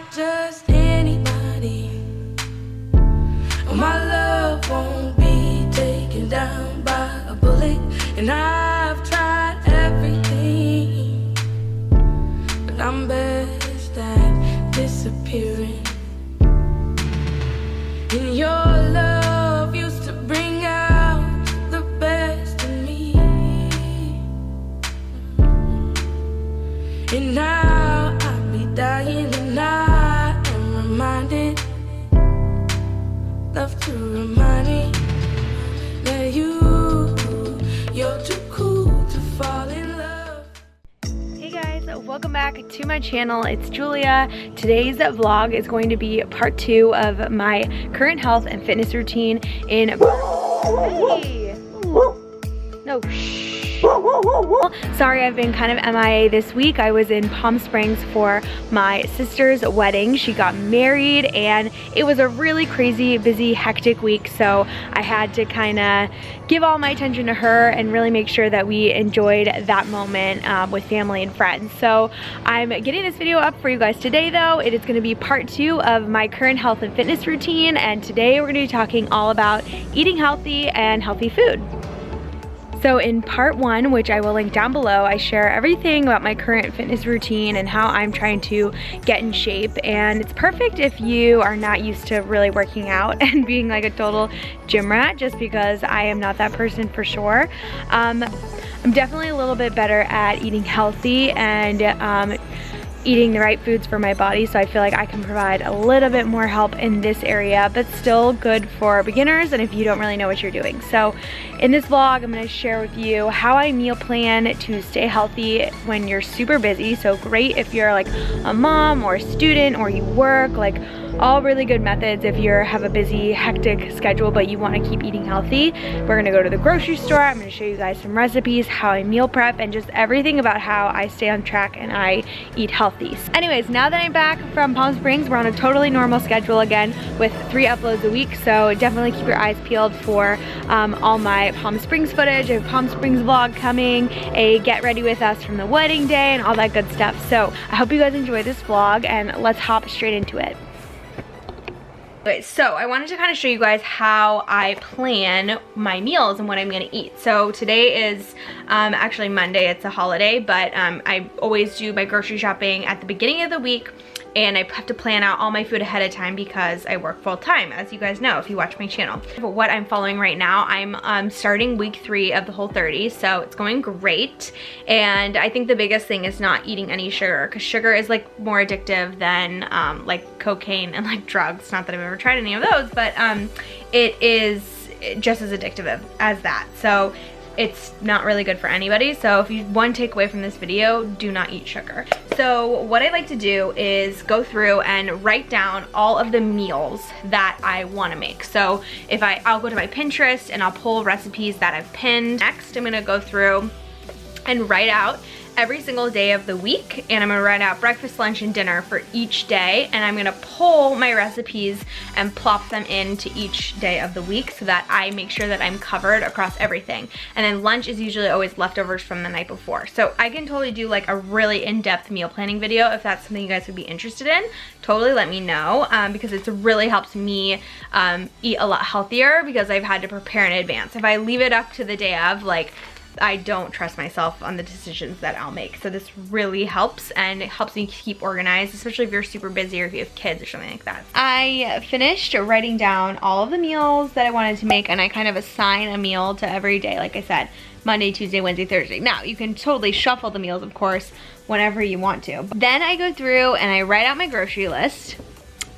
like just anybody. My love won't be taken down by a bullet, and I've tried everything, but I'm best at disappearing. And your love used to bring out the best in me, and now I'll be dying, and I am reminded, love to remind me that you're too cool to fall in love. Hey guys, welcome back to my channel. It's Julia. Today's vlog is going to be part 2 of my current health and fitness routine in... Hey! No, shh. Sorry, I've been kind of MIA this week. I was in Palm Springs for my sister's wedding. She got married and it was a really crazy, busy, hectic week, so I had to kind of give all my attention to her and really make sure that we enjoyed that moment with family and friends. So I'm getting this video up for you guys today though. It is going to be part 2 of my current health and fitness routine, and today we're going to be talking all about eating healthy and healthy food. So in part 1, which I will link down below, I share everything about my current fitness routine and how I'm trying to get in shape. And it's perfect if you are not used to really working out and being like a total gym rat, just because I am not that person for sure. I'm definitely a little bit better at eating healthy and eating the right foods for my body, so I feel like I can provide a little bit more help in this area, but still good for beginners and if you don't really know what you're doing. So in this vlog, I'm going to share with you how I meal plan to stay healthy when you're super busy. So great if you're like a mom or a student or you work, like all really good methods if you have a busy, hectic schedule but you want to keep eating healthy. We're going to go to the grocery store. I'm going to show you guys some recipes, how I meal prep, and just everything about how I stay on track and I eat healthy. Anyways, now that I'm back from Palm Springs, we're on a totally normal schedule again with 3 uploads a week, so definitely keep your eyes peeled for all my Palm Springs footage, a Palm Springs vlog coming, a get ready with us from the wedding day, and all that good stuff. So I hope you guys enjoy this vlog, and let's hop straight into it. Okay, so I wanted to kind of show you guys how I plan my meals and what I'm gonna eat. So today is actually Monday, it's a holiday, but I always do my grocery shopping at the beginning of the week, and I have to plan out all my food ahead of time because I work full time, as you guys know if you watch my channel. But what I'm following right now, I'm starting week 3 of the Whole30, so it's going great. And I think the biggest thing is not eating any sugar, because sugar is like more addictive than like cocaine and like drugs. Not that I've ever tried any of those, but it is just as addictive as that. So it's not really good for anybody. So if you one takeaway from this video, do not eat sugar. So what I like to do is go through and write down all of the meals that I want to make. So if I'll go to my Pinterest and I'll pull recipes that I've pinned. Next, I'm gonna go through and write out every single day of the week, and I'm gonna write out breakfast, lunch, and dinner for each day, and I'm gonna pull my recipes and plop them into each day of the week so that I make sure that I'm covered across everything. And then lunch is usually always leftovers from the night before. So I can totally do like a really in-depth meal planning video if that's something you guys would be interested in. Totally let me know, because it really helps me eat a lot healthier because I've had to prepare in advance. If I leave it up to the day of, like, I don't trust myself on the decisions that I'll make. So this really helps, and it helps me keep organized, especially if you're super busy or if you have kids or something like that. I finished writing down all of the meals that I wanted to make, and I kind of assign a meal to every day, like I said, Monday, Tuesday, Wednesday, Thursday. Now, you can totally shuffle the meals, of course, whenever you want to. Then I go through and I write out my grocery list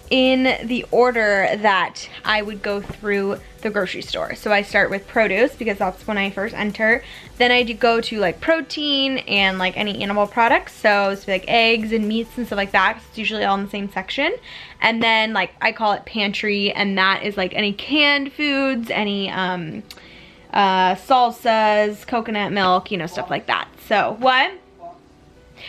in the order that I would go through the grocery store. So I start with produce because that's when I first enter. Then I do go to like protein and like any animal products. So it's like eggs and meats and stuff like that. It's usually all in the same section. And then like I call it pantry, and that is like any canned foods, any salsas, coconut milk, you know, stuff like that. So what?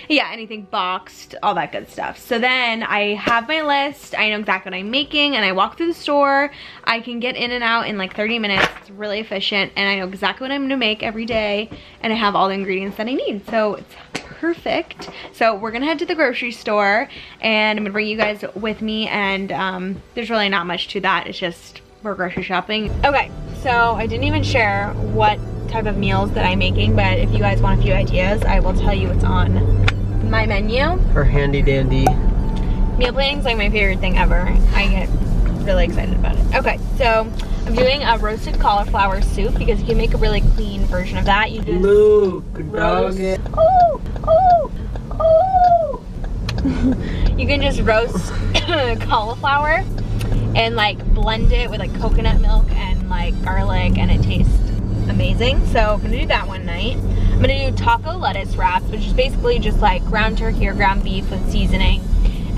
Yeah, anything boxed, all that good stuff. So then I have my list, I know exactly what I'm making, and I walk through the store. I can get in and out in like 30 minutes. It's really efficient, and I know exactly what I'm gonna make every day, and I have all the ingredients that I need. So it's perfect. So we're gonna head to the grocery store, and I'm gonna bring you guys with me, and there's really not much to that. It's just we're grocery shopping. Okay, so I didn't even share what type of meals that I'm making, but if you guys want a few ideas, I will tell you what's on my menu. Her handy dandy. Meal planning is like my favorite thing ever. I get really excited about it. Okay, so I'm doing a roasted cauliflower soup because you can make a really clean version of that. You just Luke, dog it. Oh, oh, oh. You can just roast cauliflower and like blend it with like coconut milk and like garlic, and it tastes amazing. So I'm gonna do that one night. I'm gonna do taco lettuce wraps, which is basically just like ground turkey or ground beef with seasoning,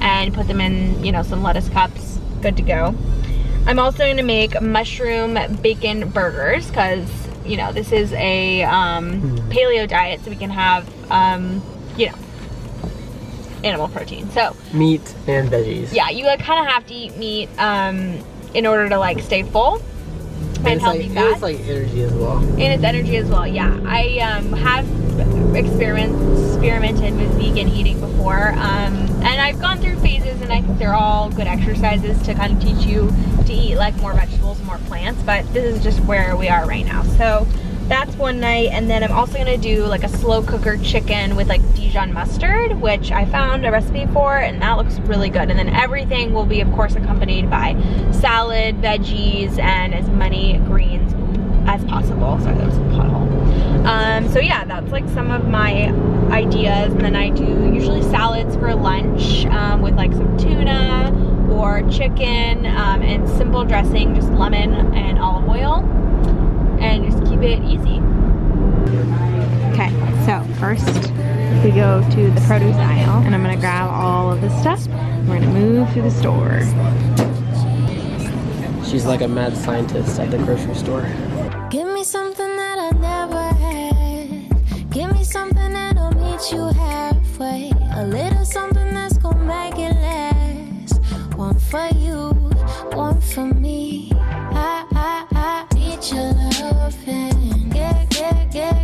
and put them in, you know, some lettuce cups. Good to go. I'm also gonna make mushroom bacon burgers because, you know, this is a paleo diet, so we can have you know, animal protein. So meat and veggies. yeah, you like kind of have to eat meat in order to like stay full and healthy fat. It's like energy as well. And it's energy as well, yeah. I have experimented with vegan eating before, and I've gone through phases, and I think they're all good exercises to kind of teach you to eat like more vegetables and more plants, but this is just where we are right now. So that's one night, and then I'm also gonna do like a slow cooker chicken with like Dijon mustard, which I found a recipe for, and that looks really good. And then everything will be, of course, accompanied by salad, veggies, and as many greens as possible. Sorry, that was a pothole. So yeah, that's like some of my ideas, and then I do usually salads for lunch with like some tuna or chicken, and simple dressing, just lemon and olive oil, and just keep it easy. Okay, so first we go to the produce aisle, and I'm gonna grab all of this stuff. We're gonna move through the store. She's like a mad scientist at the grocery store. Give me something that I never had. Give me something that'll meet you halfway. A little something that's gonna make it last. One for you, one for me. I need your loving.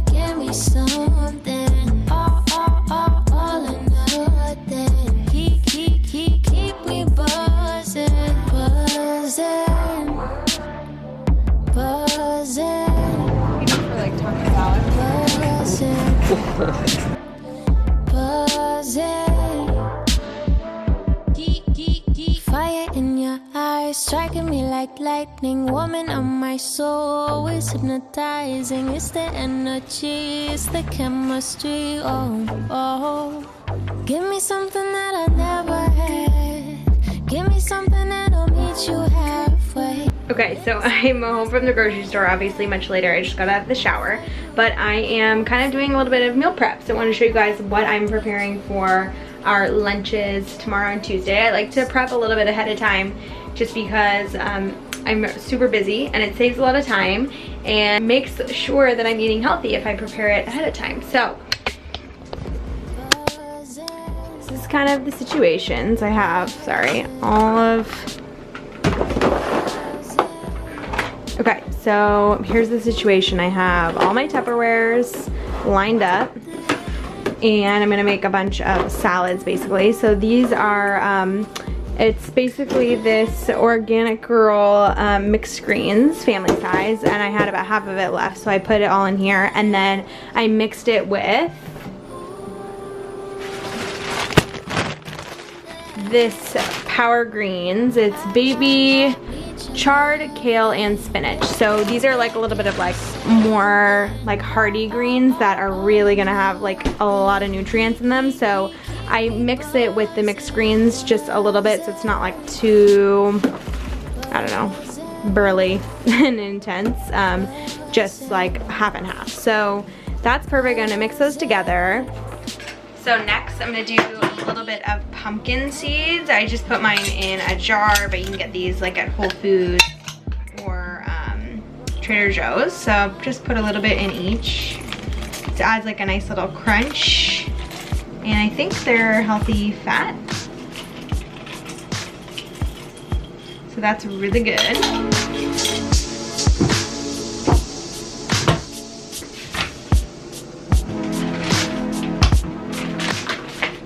Give me something. All or nothing. Keep me buzzing. For like taco Fire in your eyes, striking me like lightning. Woman on my soul, always hypnotizing. It's the energy, it's the chemistry. Oh. Give me something that I never had. Give me something that'll meet you halfway. Okay, so I'm home from the grocery store, obviously much later. I just got out of the shower, but I am kind of doing a little bit of meal prep. So I want to show you guys what I'm preparing for our lunches tomorrow and Tuesday. I like to prep a little bit ahead of time just because I'm super busy, and it saves a lot of time and makes sure that I'm eating healthy if I prepare it ahead of time. So this is kind of the situations I have. Sorry, okay, so here's the situation. I have all my Tupperwares lined up, and I'm gonna make a bunch of salads basically. So these are, it's basically this Organic Girl mixed greens, family size, and I had about half of it left, so I put it all in here, and then I mixed it with this Power Greens. It's baby chard, kale, and spinach. So these are like a little bit of like more like hearty greens that are really gonna have like a lot of nutrients in them. So I mix it with the mixed greens just a little bit, so it's not like too, I don't know, burly and intense, just like half and half. So that's perfect. I'm gonna mix those together. So next I'm gonna do a little bit of pumpkin seeds. I just put mine in a jar, but you can get these like at Whole Foods or Trader Joe's. So just put a little bit in each. It adds like a nice little crunch. And I think they're healthy fat. So that's really good.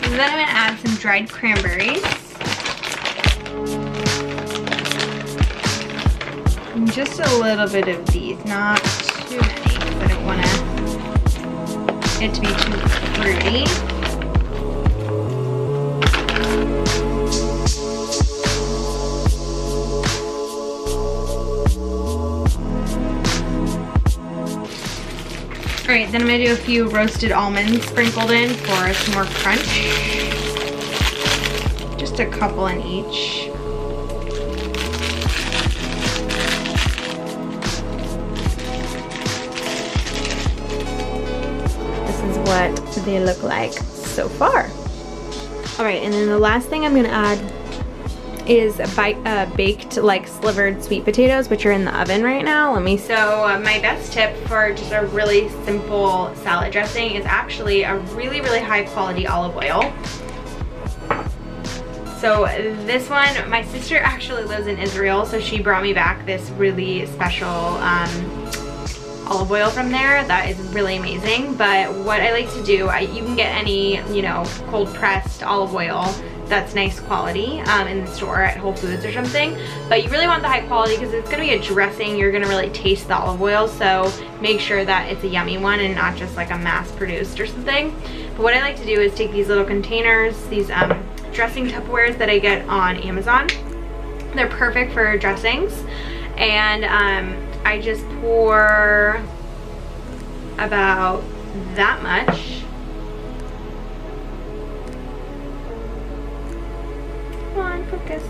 And then I'm gonna add some dried cranberries. And just a little bit of these, not too many, because I don't want it to be too fruity. Alright, then I'm going to do a few roasted almonds sprinkled in for some more crunch. Just a couple in each. This is what they look like so far. Alright, and then the last thing I'm going to add is baked like slivered sweet potatoes, which are in the oven right now. So my best tip for just a really simple salad dressing is actually a really high quality olive oil. So this one, my sister actually lives in Israel, so she brought me back this really special olive oil from there that is really amazing. But what I like to do, you can get any, you know, cold pressed olive oil that's nice quality in the store at Whole Foods or something, but you really want the high quality because it's going to be a dressing. You're going to really taste the olive oil, so make sure that it's a yummy one and not just like a mass produced or something. But what I like to do is take these little containers, these dressing Tupperwares that I get on Amazon. They're perfect for dressings, and I just pour about that much. Come on, focus.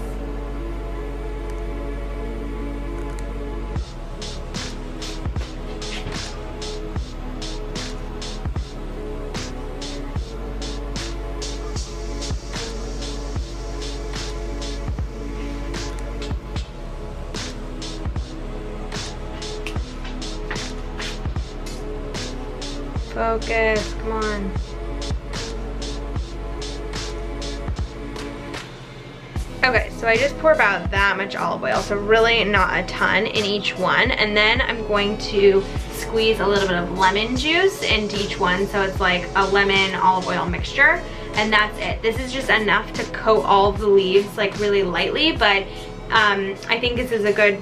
Focus, come on. Okay, so I just pour about that much olive oil, so really not a ton in each one, and then I'm going to squeeze a little bit of lemon juice into each one, so it's like a lemon olive oil mixture, and that's it. This is just enough to coat all of the leaves like really lightly, but I think this is a good,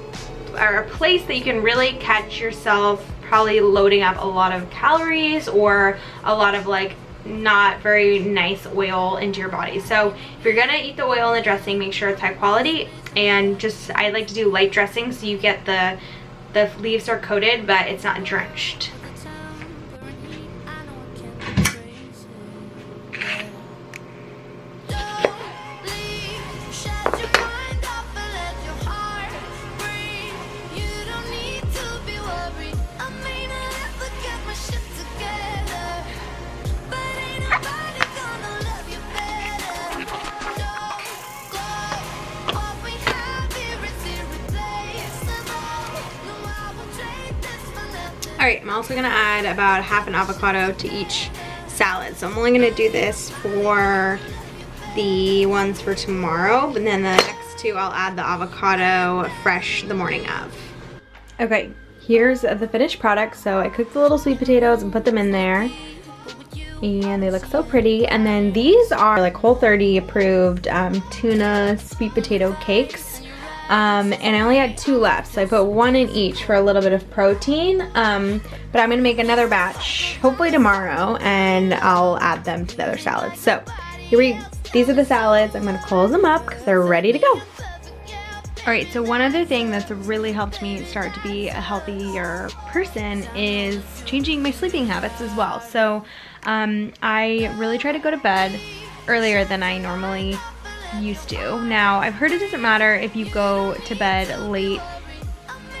or a place that you can really catch yourself probably loading up a lot of calories or a lot of like not very nice oil into your body. So if you're gonna eat the oil in the dressing, make sure it's high quality, and just, I like to do light dressing so you get the leaves are coated but it's not drenched. Alright, I'm also going to add about half an avocado to each salad. So I'm only going to do this for the ones for tomorrow, but then the next two I'll add the avocado fresh the morning of. Okay, here's the finished product. So I cooked the little sweet potatoes and put them in there, and they look so pretty. And then these are like Whole30 approved tuna sweet potato cakes. And I only had 2 left, so I put 1 in each for a little bit of protein, but I'm gonna make another batch hopefully tomorrow, and I'll add them to the other salads. So these are the salads. I'm gonna close them up because they're ready to go. Alright, so one other thing that's really helped me start to be a healthier person is changing my sleeping habits as well. So I really try to go to bed earlier than I normally used to. Now, I've heard it doesn't matter if you go to bed late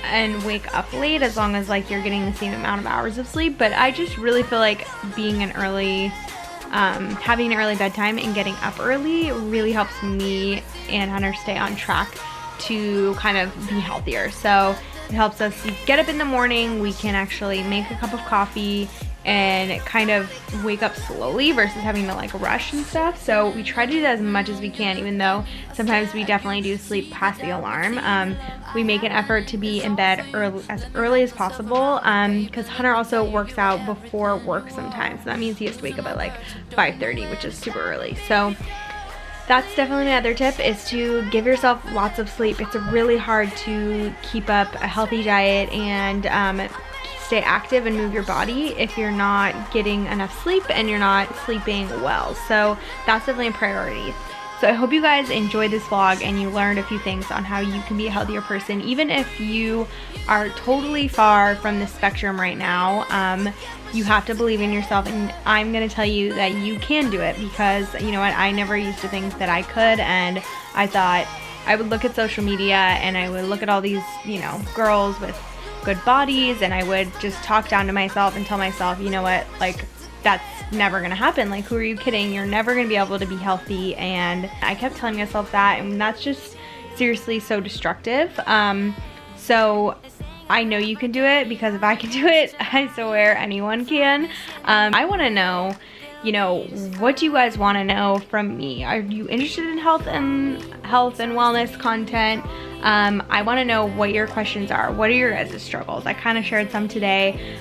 and wake up late, as long as like you're getting the same amount of hours of sleep, but I just really feel like being an early having an early bedtime and getting up early really helps me and Hunter stay on track to kind of be healthier. So it helps us get up in the morning, we can actually make a cup of coffee and kind of wake up slowly versus having to like rush and stuff. So we try to do that as much as we can, even though sometimes we definitely do sleep past the alarm. We make an effort to be in bed as early as possible, because Hunter also works out before work sometimes. So that means he has to wake up at like 5:30, which is super early. So that's definitely my other tip, is to give yourself lots of sleep. It's really hard to keep up a healthy diet and stay active and move your body if you're not getting enough sleep and you're not sleeping well. So that's definitely a priority. So I hope you guys enjoyed this vlog and you learned a few things on how you can be a healthier person, even if you are totally far from the spectrum right now. You have to believe in yourself, and I'm gonna tell you that you can do it, because you know what, I never used to think that I could, and I thought I would look at social media and I would look at all these, you know, girls with good bodies, and I would just talk down to myself and tell myself, you know what, like, that's never gonna happen. Like, who are you kidding? You're never gonna be able to be healthy. And I kept telling myself that, and that's just seriously so destructive. So I know you can do it, because if I can do it, I swear anyone can. I want to know, you know, what do you guys want to know from me? Are you interested in health and wellness content? I want to know what your questions are. What are your guys' struggles? I kind of shared some today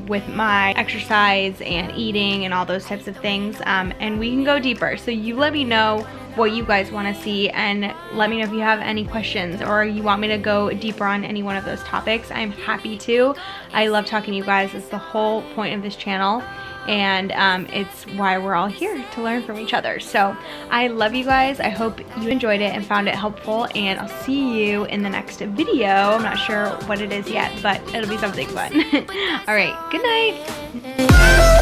with my exercise and eating and all those types of things, and we can go deeper. So you let me know what you guys want to see, and let me know if you have any questions or you want me to go deeper on any one of those topics. I'm happy to. I love talking to you guys. It's the whole point of this channel, and it's why we're all here, to learn from each other. So I love you guys. I hope you enjoyed it and found it helpful, and I'll see you in the next video. I'm not sure what it is yet, but it'll be something fun. All right, good night.